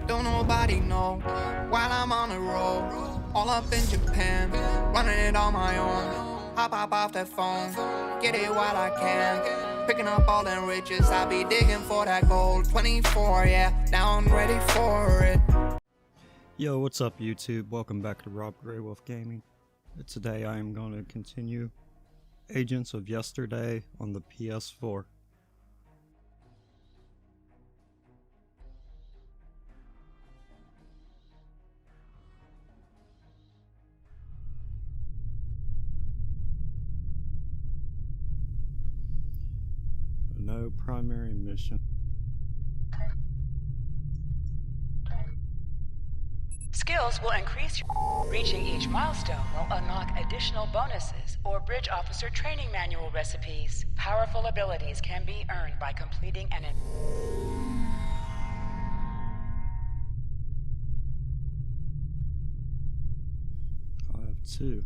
don't nobody know. While I'm on the road, all up in Japan, running it on my own. Hop off that phone, get it while I can. Picking up all them riches, I be digging for that gold. 24, yeah, now I'm ready for it. Yo, what's up YouTube? Welcome back to GrayWolf Gaming. Today I am going to continue Agents of Yesterday on the PS4. No primary mission. Skills will increase. Reaching each milestone will unlock additional bonuses or bridge officer training manual recipes. Powerful abilities can be earned by completing an... I have two.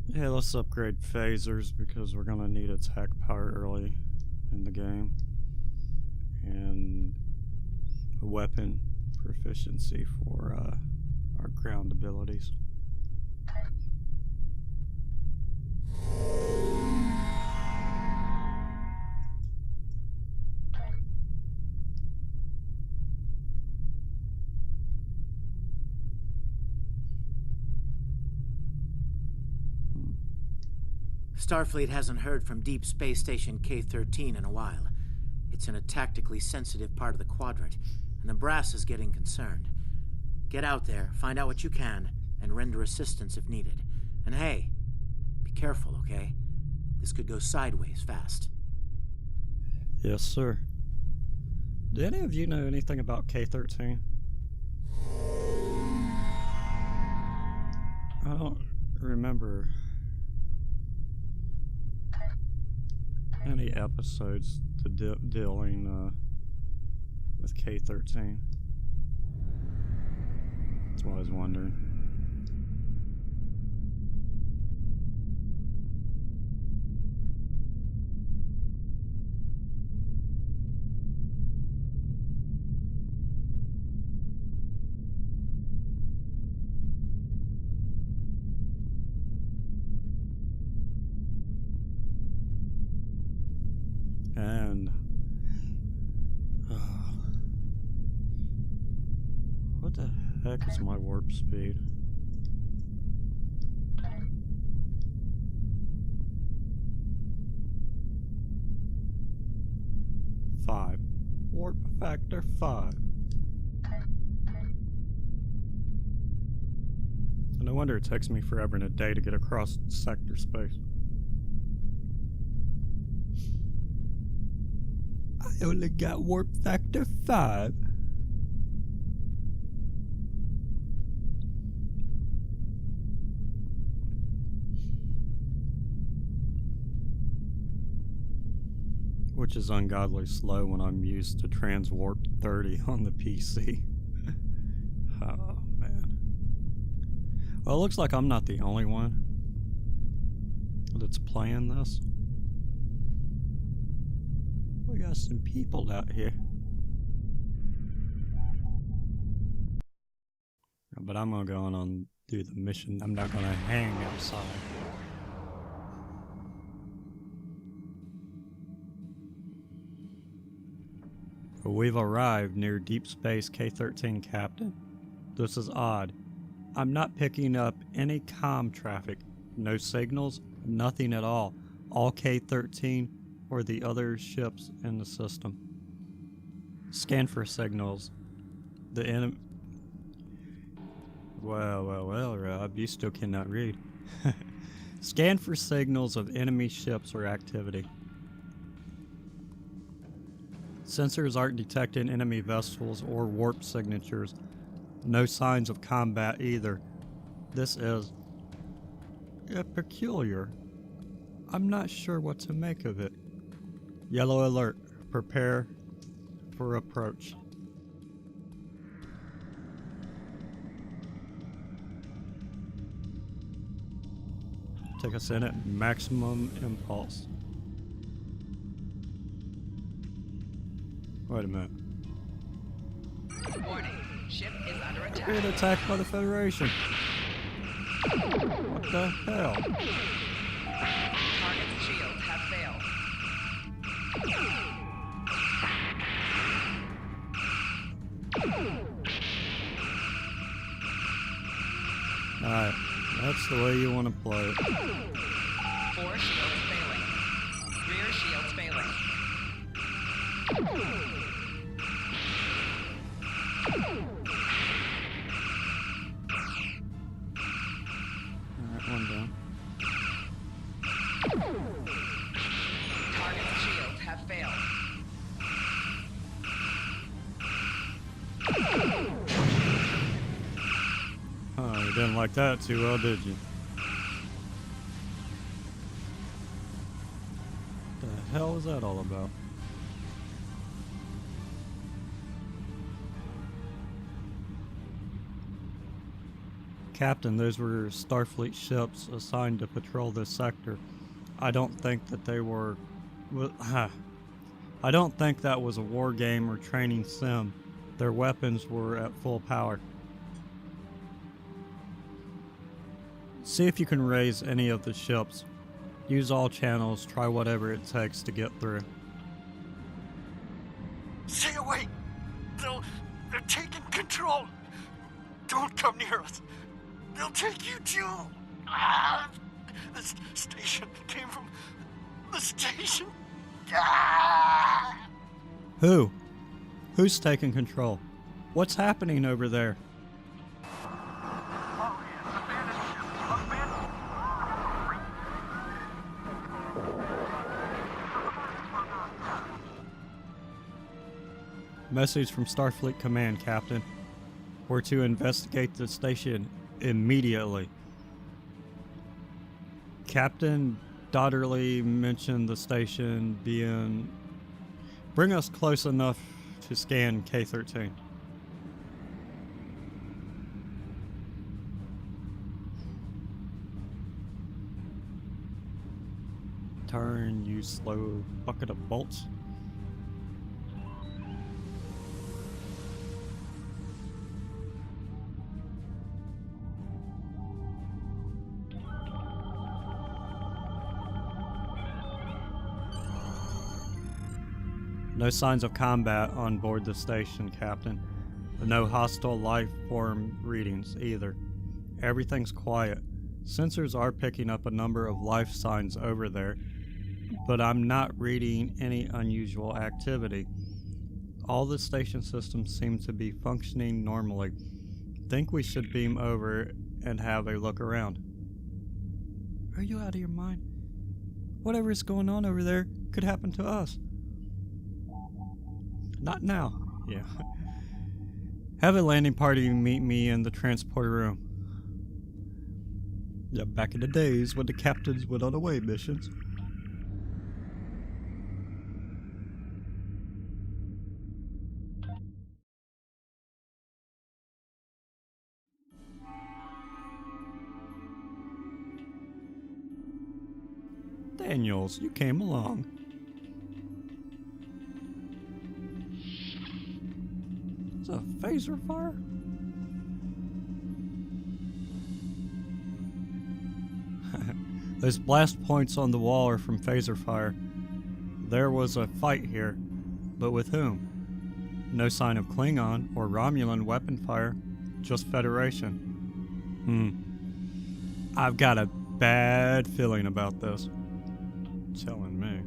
Yeah, let's upgrade phasers because we're gonna need attack power early in the game. And a weapon proficiency for our ground abilities. Starfleet hasn't heard from Deep Space Station K-13 in a while. It's in a tactically sensitive part of the quadrant, and the brass is getting concerned. Get out there, find out what you can, and render assistance if needed. And hey, be careful, okay? This could go sideways fast. Yes, sir. Do any of you know anything about K-13? I don't remember any episodes to dealing with K-13. That's what I was wondering. And what the heck is my warp speed? 5. Warp factor 5. And no wonder it takes me forever and a day to get across sector space. I only got warp factor 5. Which is ungodly slow when I'm used to transwarp 30 on the PC. Oh man. Well, it looks like I'm not the only one that's playing this. We got some people out here. But I'm gonna go on and do the mission. I'm not gonna hang outside. But we've arrived near Deep Space K-13, Captain. This is odd. I'm not picking up any comm traffic. No signals, nothing at all. All K-13 or the other ships in the system. Scan for signals. The enemy... Well, Rob, you still cannot read. Scan for signals of enemy ships or activity. Sensors aren't detecting enemy vessels or warp signatures. No signs of combat either. This is peculiar. I'm not sure what to make of it. Yellow alert. Prepare for approach. Take us in at maximum impulse. Wait a minute. Warning, ship is under We're attack. being attacked by the Federation. What the hell? Target's shields have failed. Alright, that's the way you want to play it. 4 shields failing. Rear shields failing. Alright, one down. Target's shields have failed. Oh, you didn't like that too well, did you? The hell was that all about? Captain, those were Starfleet ships assigned to patrol this sector. I don't think that they were... I don't think that was a war game or training sim. Their weapons were at full power. See if you can raise any of the ships. Use all channels, try whatever it takes to get through. Stay away! They're taking control! Don't come near us! They'll take you too! Ah! This station came from the station! Ah! Who? Who's taking control? What's happening over there? Message from Starfleet Command, Captain. We're to investigate the station immediately. Captain Dodderly mentioned the station being... Bring us close enough to scan K-13. Turn, you slow bucket of bolts. No signs of combat on board the station, Captain. No hostile life form readings either. Everything's quiet. Sensors are picking up a number of life signs over there, but I'm not reading any unusual activity. All the station systems seem to be functioning normally. Think we should beam over and have a look around. Are you out of your mind? Whatever is going on over there could happen to us. Not now. Yeah. Have a landing party meet me in the transport room. Yeah, back in the days when the captains went on away missions. Daniels, you came along. It's a phaser fire? Those blast points on the wall are from phaser fire. There was a fight here, but with whom? No sign of Klingon or Romulan weapon fire, just Federation. I've got a bad feeling about this. Telling me.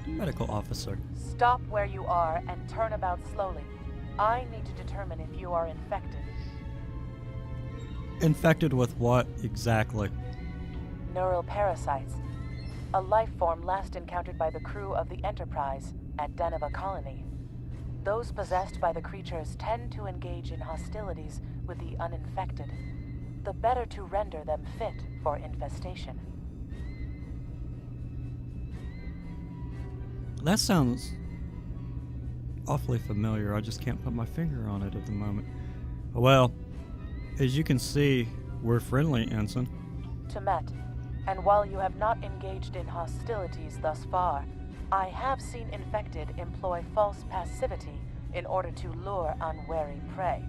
Medical officer. Stop where you are and turn about slowly. I need to determine if you are infected. Infected with what exactly? Neural parasites. A life form last encountered by the crew of the Enterprise at Deneva Colony. Those possessed by the creatures tend to engage in hostilities with the uninfected, the better to render them fit for infestation. That sounds awfully familiar. I just can't put my finger on it at the moment. Well, as you can see, we're friendly, Ensign. Temet, and while you have not engaged in hostilities thus far, I have seen infected employ false passivity in order to lure unwary prey.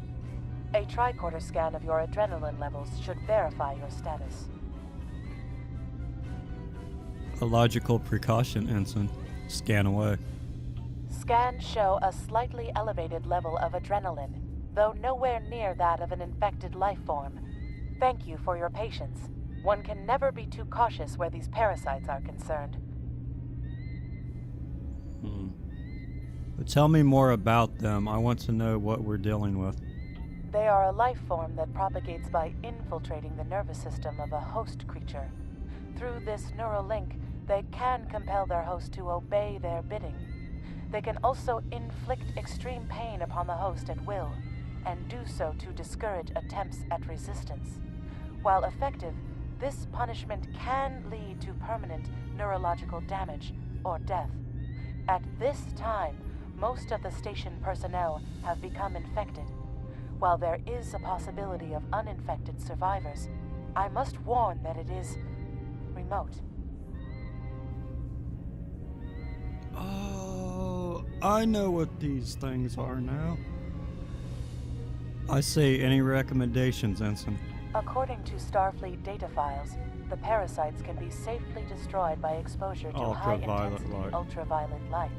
A tricorder scan of your adrenaline levels should verify your status. A logical precaution, Ensign. Scan away. Scans show a slightly elevated level of adrenaline, though nowhere near that of an infected life form. Thank you for your patience. One can never be too cautious where these parasites are concerned. But tell me more about them. I want to know what we're dealing with. They are a life form that propagates by infiltrating the nervous system of a host creature. Through this neural link, they can compel their host to obey their bidding. They can also inflict extreme pain upon the host at will, and do so to discourage attempts at resistance. While effective, this punishment can lead to permanent neurological damage or death. At this time, most of the station personnel have become infected. While there is a possibility of uninfected survivors, I must warn that it is remote. Oh, I know what these things are now. I see. Any recommendations, Ensign? According to Starfleet data files, the parasites can be safely destroyed by exposure to high-intensity ultraviolet light.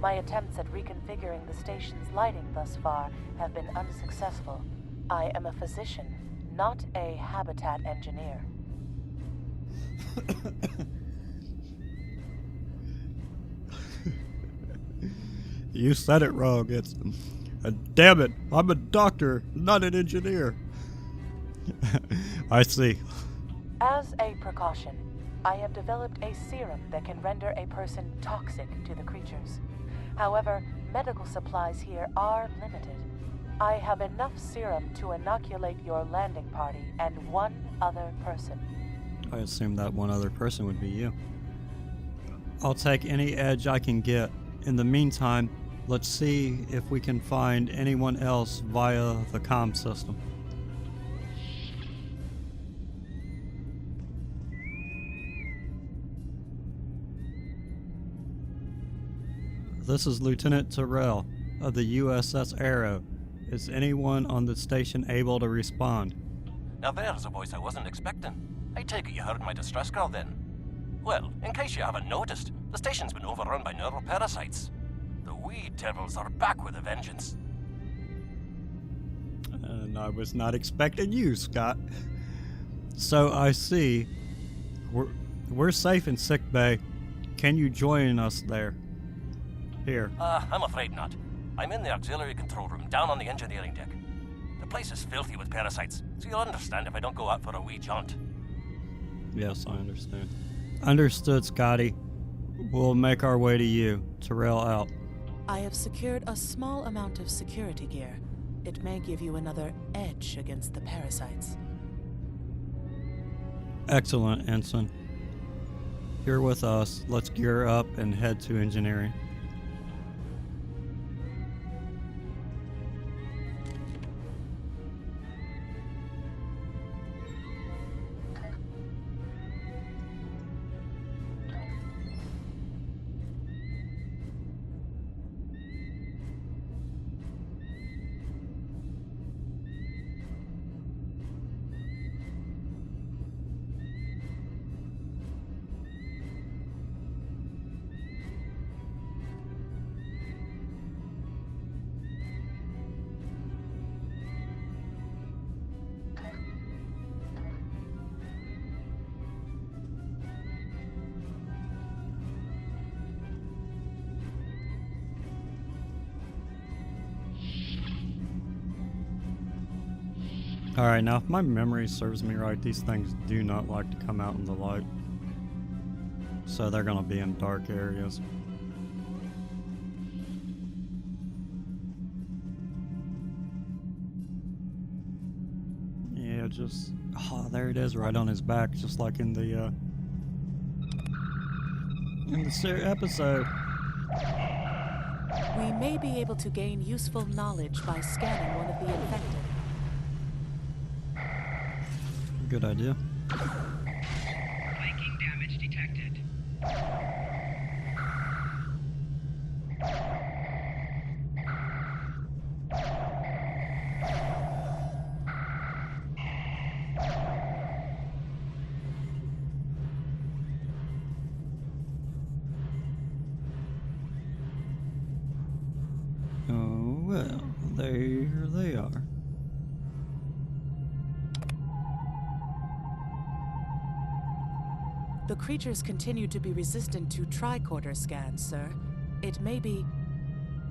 My attempts at reconfiguring the station's lighting thus far have been unsuccessful. I am a physician, not a habitat engineer. You said it wrong. It's... damn it, I'm a doctor, not an engineer. I see. As a precaution, I have developed a serum that can render a person toxic to the creatures. However, medical supplies here are limited. I have enough serum to inoculate your landing party and one other person. I assume that one other person would be you. I'll take any edge I can get. In the meantime, let's see if we can find anyone else via the comm system. This is Lieutenant Terrell of the USS Arrow. Is anyone on the station able to respond? Now there's a voice I wasn't expecting. I take it you heard my distress call then. Well, in case you haven't noticed, the station's been overrun by neural parasites. The wee devils are back with a vengeance. And I was not expecting you, Scott. So I see. We're safe in sickbay. Can you join us there? Here. I'm afraid not. I'm in the auxiliary control room down on the engineering deck. The place is filthy with parasites, so you'll understand if I don't go out for a wee jaunt. Yes, I understand. Understood, Scotty. We'll make our way to you. Terrell out. I have secured a small amount of security gear. It may give you another edge against the parasites. Excellent, Ensign. You're with us. Let's gear up and head to engineering. Alright, now if my memory serves me right, these things do not like to come out in the light. So they're gonna be in dark areas. Yeah, just... oh, there it is, right on his back, just like in the episode. We may be able to gain useful knowledge by scanning one of the infected. Good idea. Viking damage detected. Oh, well, there they are. The creatures continue to be resistant to tricorder scans, sir. It may be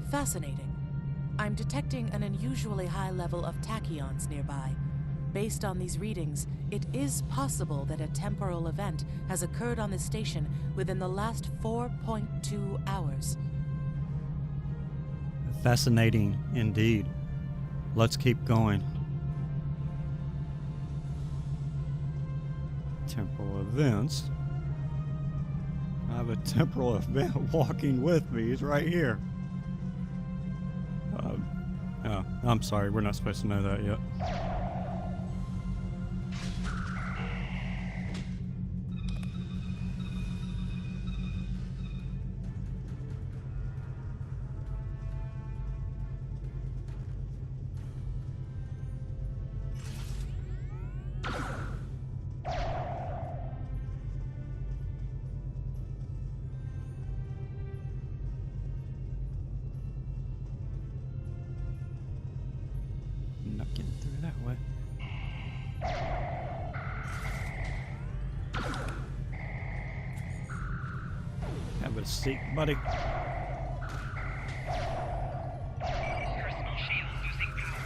fascinating. I'm detecting an unusually high level of tachyons nearby. Based on these readings, it is possible that a temporal event has occurred on the station within the last 4.2 hours. Fascinating indeed. Let's keep going. Temporal events. I have a temporal event walking with me. He's right here. Oh, I'm sorry. We're not supposed to know that yet. Not getting through that way. Have a seat, buddy. Personal shield losing power.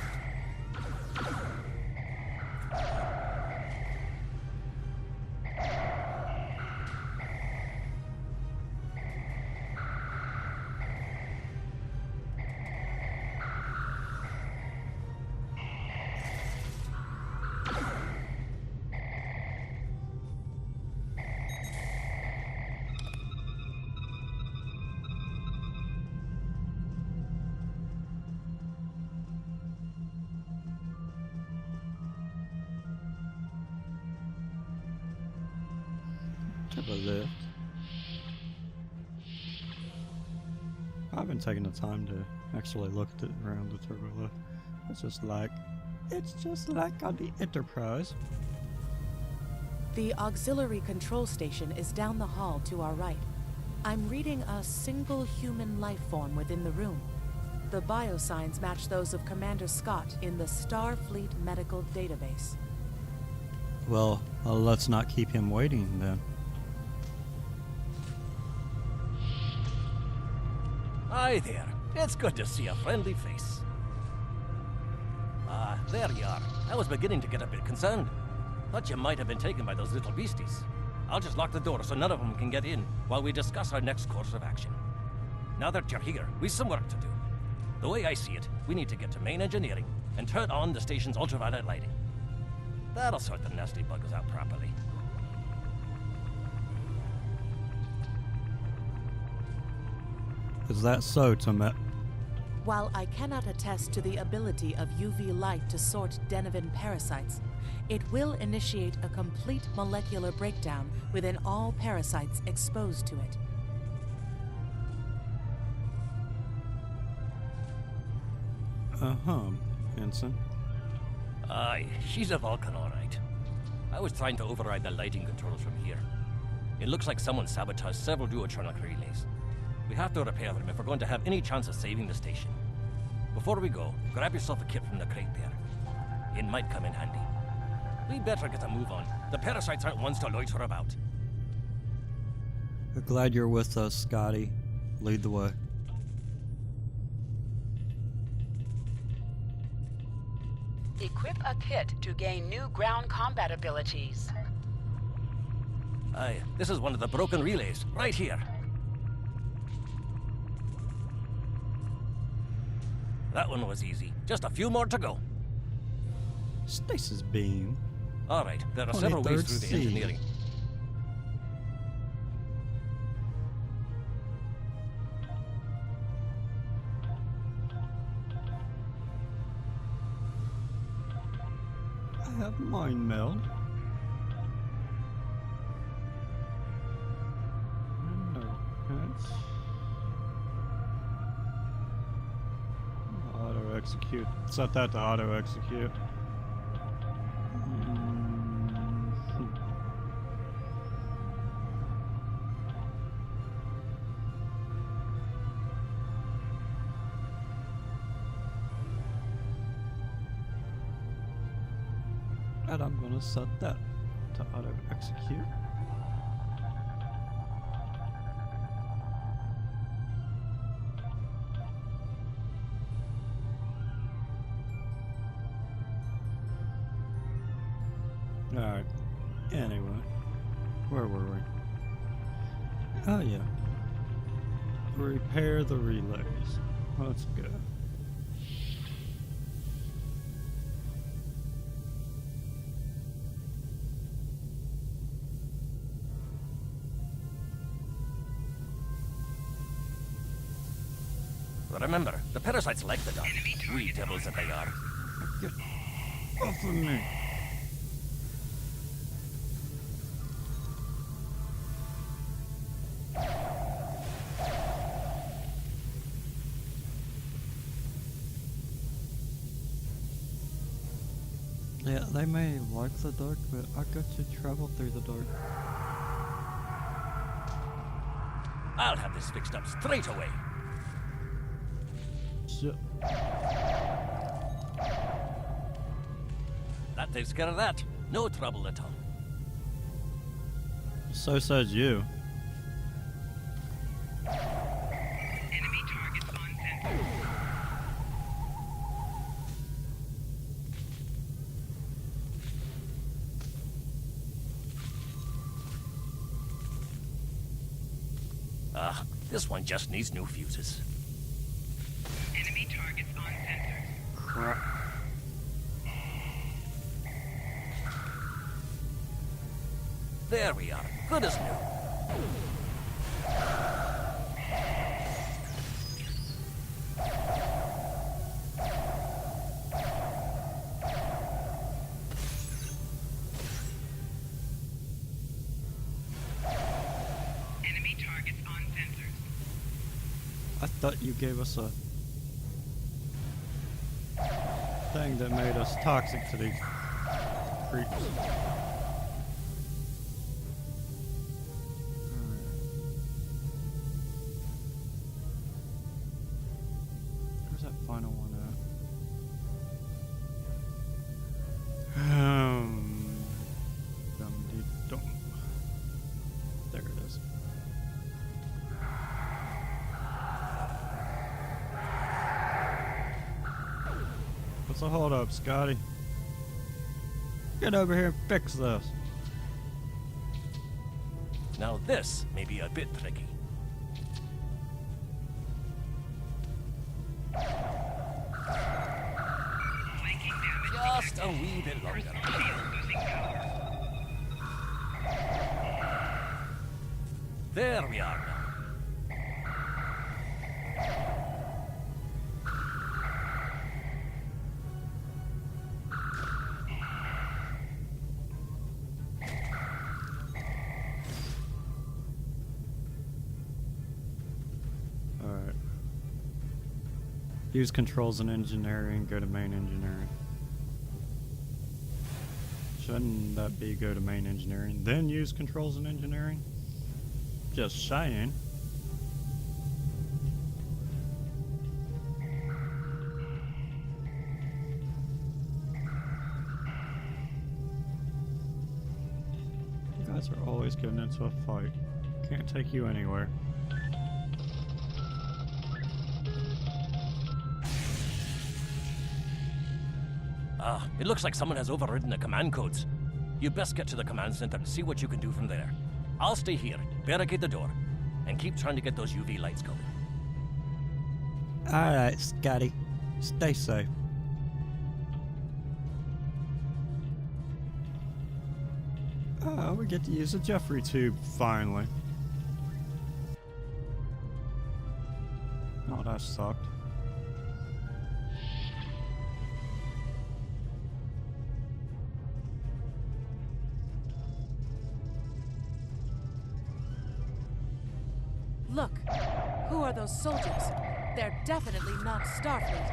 Turbo lift. I haven't taken the time to actually look at it around the turbo lift. It's just like on the Enterprise. The auxiliary control station is down the hall to our right. I'm reading a single human life form within the room. The biosigns match those of Commander Scott in the Starfleet Medical Database. Well, let's not keep him waiting then. Hi there. It's good to see a friendly face. There you are. I was beginning to get a bit concerned. Thought you might have been taken by those little beasties. I'll just lock the door so none of them can get in while we discuss our next course of action. Now that you're here, we've some work to do. The way I see it, we need to get to main engineering and turn on the station's ultraviolet lighting. That'll sort the nasty buggers out properly. Is that so, Tomet? While I cannot attest to the ability of UV light to sort Denivan parasites, it will initiate a complete molecular breakdown within all parasites exposed to it. Ensign. Aye, she's a Vulcan, all right. I was trying to override the lighting controls from here. It looks like someone sabotaged several duotronic relays. We have to repair them if we're going to have any chance of saving the station. Before we go, grab yourself a kit from the crate there. It might come in handy. We better get a move on. The parasites aren't ones to loiter about. We're glad you're with us, Scotty. Lead the way. Equip a kit to gain new ground combat abilities. Aye, this is one of the broken relays, right here. That one was easy. Just a few more to go. Stasis beam. All right, there are several ways 23rd through the C. engineering. have mind meld. Auto execute. Set that to auto execute. And I'm gonna set that to auto execute. Alright, anyway, where were we? Oh yeah, repair the relays. Let's go. Remember, the parasites like the dark. We devils that they are. Get off of me. Yeah, they may like the dark, but I got to travel through the dark. I'll have this fixed up straight away. Shit. That takes care of that. No trouble at all. So says you. Enemy targets on sensor. This one just needs new fuses. Enemy targets on sensor. Crap. There we are. Good as new. Enemy targets on sensors. I thought you gave us a thing that made us toxic to these creeps. Where's that final one at? Dum-dee-dum. There it is. What's the hold up, Scotty? Get over here and fix this. Now this may be a bit tricky. Flanking damage. Just a wee bit longer. Shield losing power. There we are now. Alright. Use controls in engineering, go to main engineering. Shouldn't that be go to main engineering, then use controls in engineering? Just saying. You guys are always getting into a fight. Can't take you anywhere. It looks like someone has overridden the command codes. You best get to the command center and see what you can do from there. I'll stay here, barricade the door, and keep trying to get those UV lights going. Alright, Scotty. Stay safe. Oh, we get to use a Jeffrey tube, finally. Oh, that sucked. Look, who are those soldiers? They're definitely not Starfleet.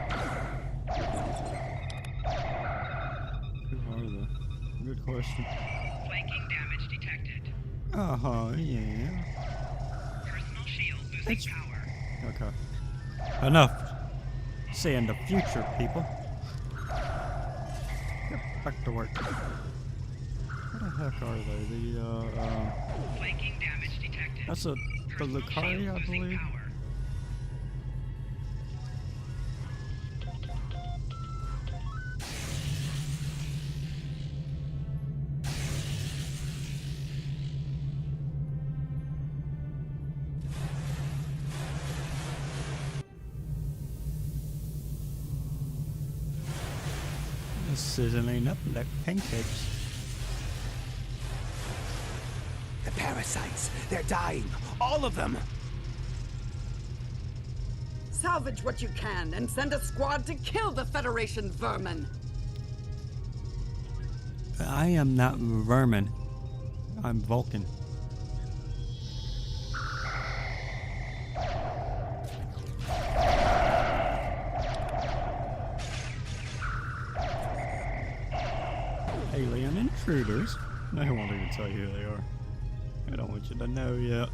Who are they? Good question. Flanking damage detected. Yeah. Personal shield losing It's- power. Okay. Enough seeing the future, people. Get back to work. What the heck are they? Flanking damage detected. That's the Personal Lucari, shield I losing believe. power. It's sizzling up like pancakes. The parasites, they're dying. All of them. Salvage what you can and send a squad to kill the Federation vermin. I am not vermin. I'm Vulcan. Alien intruders. I won't even tell you who they are. I don't want you to know yet.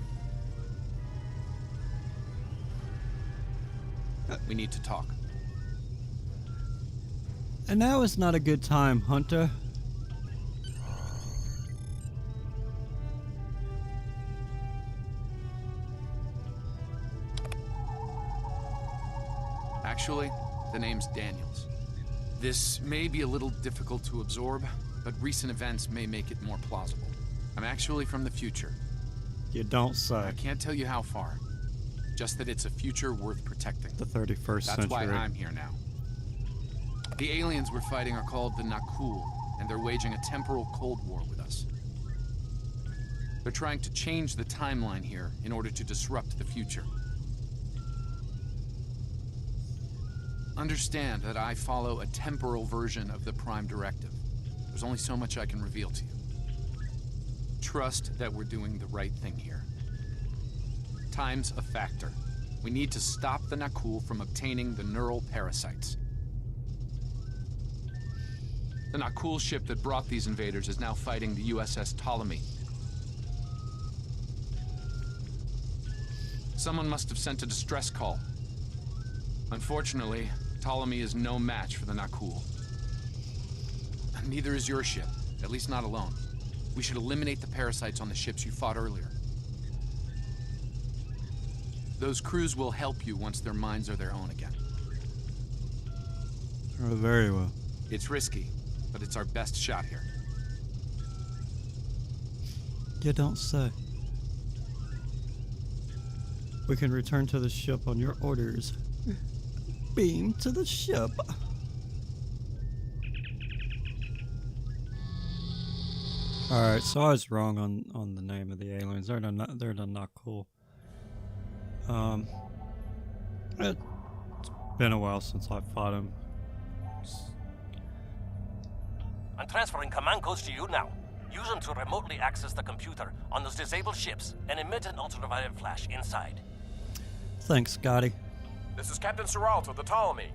We need to talk. And now is not a good time, Hunter. Actually, the name's Daniels. This may be a little difficult to absorb, but recent events may make it more plausible. I'm actually from the future. You don't say. I can't tell you how far. Just that it's a future worth protecting. The 31st That's century. why I'm here now. The aliens we're fighting are called the Nakul, and they're waging a temporal Cold War with us. They're trying to change the timeline here in order to disrupt the future. Understand that I follow a temporal version of the Prime Directive. There's only so much I can reveal to you. Trust that we're doing the right thing here. Time's a factor. We need to stop the Nakul from obtaining the neural parasites. The Nakul ship that brought these invaders is now fighting the USS Ptolemy. Someone must have sent a distress call. Unfortunately, Ptolemy is no match for the Nakul. Neither is your ship, at least not alone. We should eliminate the parasites on the ships you fought earlier. Those crews will help you once their minds are their own again. Oh, very well. It's risky, but it's our best shot here. You don't say. We can return to the ship on your orders. Beam to the ship. Alright, so I was wrong on the name of the aliens. They're not cool. It's been a while since I fought them. I'm transferring command codes to you now. Use them to remotely access the computer on those disabled ships and emit an ultraviolet flash inside. Thanks, Scotty. This is Captain Seralt of the Ptolemy.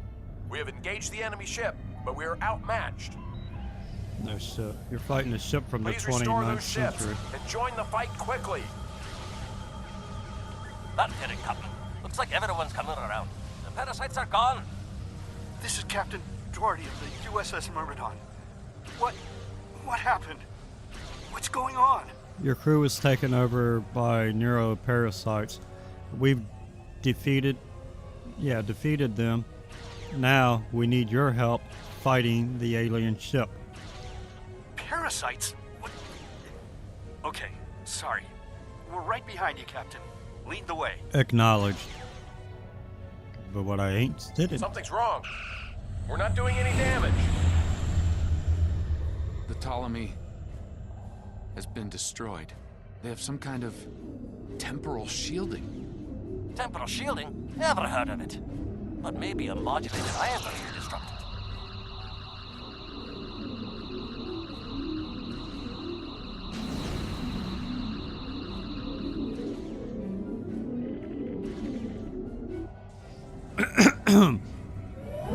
We have engaged the enemy ship, but we are outmatched. No ship. You're fighting a ship from Please the restore 29th those ships century. and join the fight quickly. That did it, Captain. Looks like everyone's coming around. The parasites are gone. This is Captain Doherty of the USS Myrmidon. What happened? What's going on? Your crew was taken over by neuroparasites. We've defeated them. Now we need your help fighting the alien ship. Parasites? What? Okay, sorry. We're right behind you, Captain. Lead the way. Acknowledged. But what I ain't did it. Something's wrong. We're not doing any damage. The Ptolemy has been destroyed. They have some kind of temporal shielding. Temporal shielding? Never heard of it. But maybe a modulated ion barrier disrupted.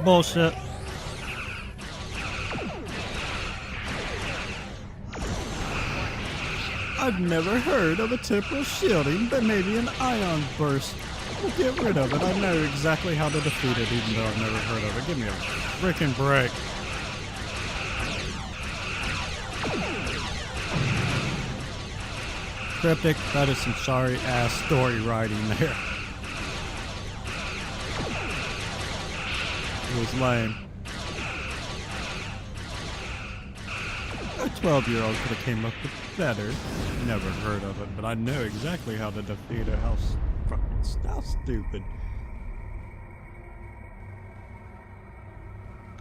Bullshit. I've never heard of a temporal shielding, but maybe an ion burst. We'll get rid of it. I know exactly how to defeat it, even though I've never heard of it. Give me a freaking break. Cryptic, that is some sorry-ass story writing there. It was lame. A 12-year-old could have came up with better. Never heard of it, but I know exactly how to defeat it. How stupid.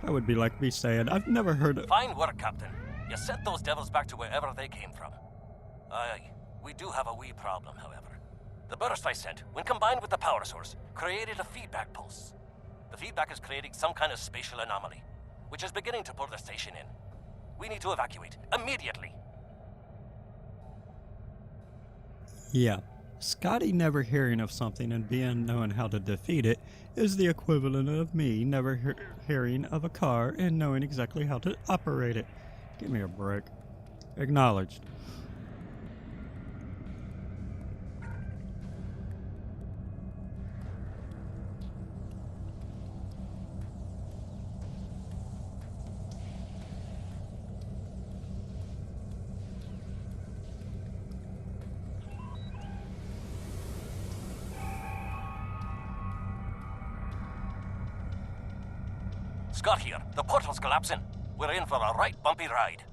That would be like me saying, I've never heard of... Fine work, Captain. You sent those devils back to wherever they came from. Aye, we do have a wee problem, however. The burst I sent, when combined with the power source, created a feedback pulse. The feedback is creating some kind of spatial anomaly, which is beginning to pull the station in. We need to evacuate, immediately. Yeah. Scotty never hearing of something and being knowing how to defeat it is the equivalent of me never hearing of a car and knowing exactly how to operate it. Give me a break. Acknowledged. Scott here. The portal's collapsing. We're in for a right bumpy ride.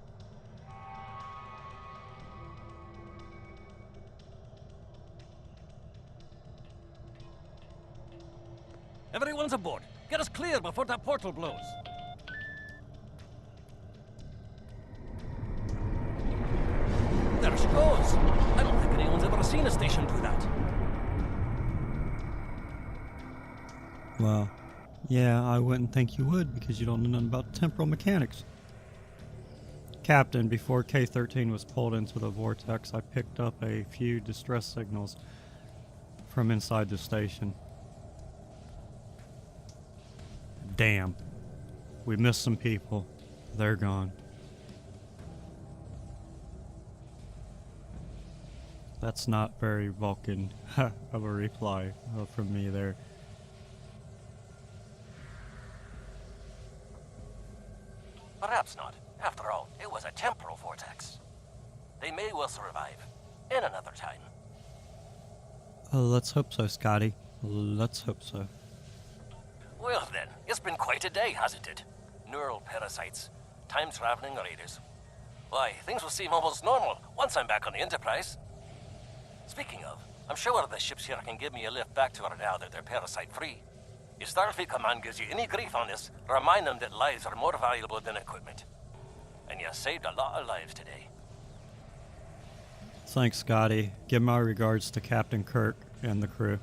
Everyone's aboard. Get us clear before that portal blows. There she goes. I don't think anyone's ever seen a station do that. Well, yeah, I wouldn't think you would because you don't know nothing about temporal mechanics. Captain, before K-13 was pulled into the vortex, I picked up a few distress signals from inside the station. Damn. We missed some people. They're gone. That's not very Vulcan of a reply from me there. Perhaps not. After all, it was a temporal vortex. They may well survive. In another time. Let's hope so, Scotty. Let's hope so. Well then, it's been quite a day, hasn't it? Neural parasites, time-traveling raiders. Why, things will seem almost normal once I'm back on the Enterprise. Speaking of, I'm sure the ships here can give me a lift back to her now that they're parasite-free. If Starfleet Command gives you any grief on this, remind them that lives are more valuable than equipment. And you saved a lot of lives today. Thanks, Scotty. Give my regards to Captain Kirk and the crew.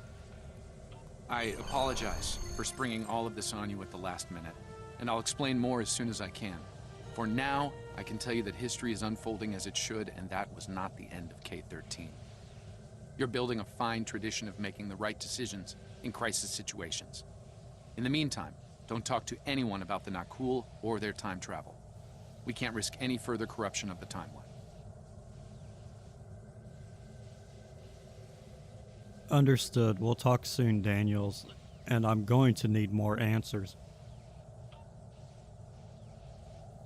I apologize for springing all of this on you at the last minute, and I'll explain more as soon as I can. For now, I can tell you that history is unfolding as it should, and that was not the end of K-13. You're building a fine tradition of making the right decisions in crisis situations. In the meantime, don't talk to anyone about the Nakul or their time travel. We can't risk any further corruption of the timeline. Understood. We'll talk soon, Daniels. And I'm going to need more answers.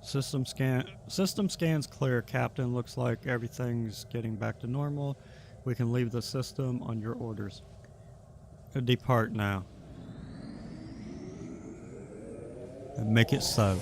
System scans clear, Captain. Looks like everything's getting back to normal. We can leave the system on your orders. Depart now. And make it so.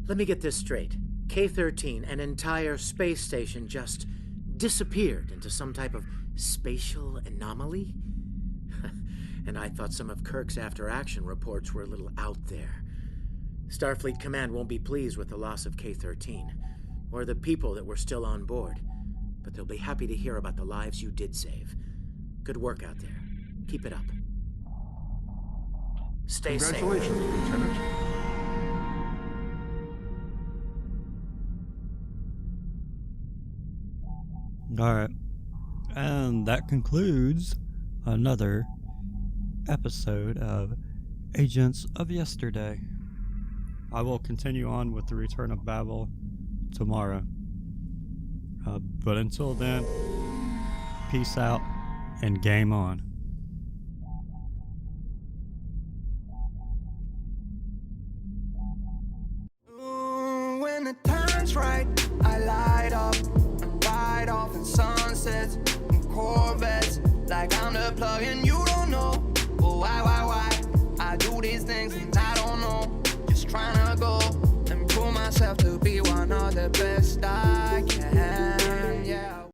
Let me get this straight. K-13, an entire space station, just disappeared into some type of spatial anomaly? And I thought some of Kirk's after-action reports were a little out there. Starfleet Command won't be pleased with the loss of K-13, or the people that were still on board, but they'll be happy to hear about the lives you did save. Good work out there. Keep it up. Stay safe. Congratulations, Lieutenant. Alright. And that concludes another episode of Agents of Yesterday. I will continue on with the Return of Babel tomorrow. But until then, peace out and game on. When the time's right, I light up and ride off in sunsets and Corvettes. Like I'm the plug and you don't know. But why? I do these things and I don't know. Just trying to go and prove myself to be one of the best.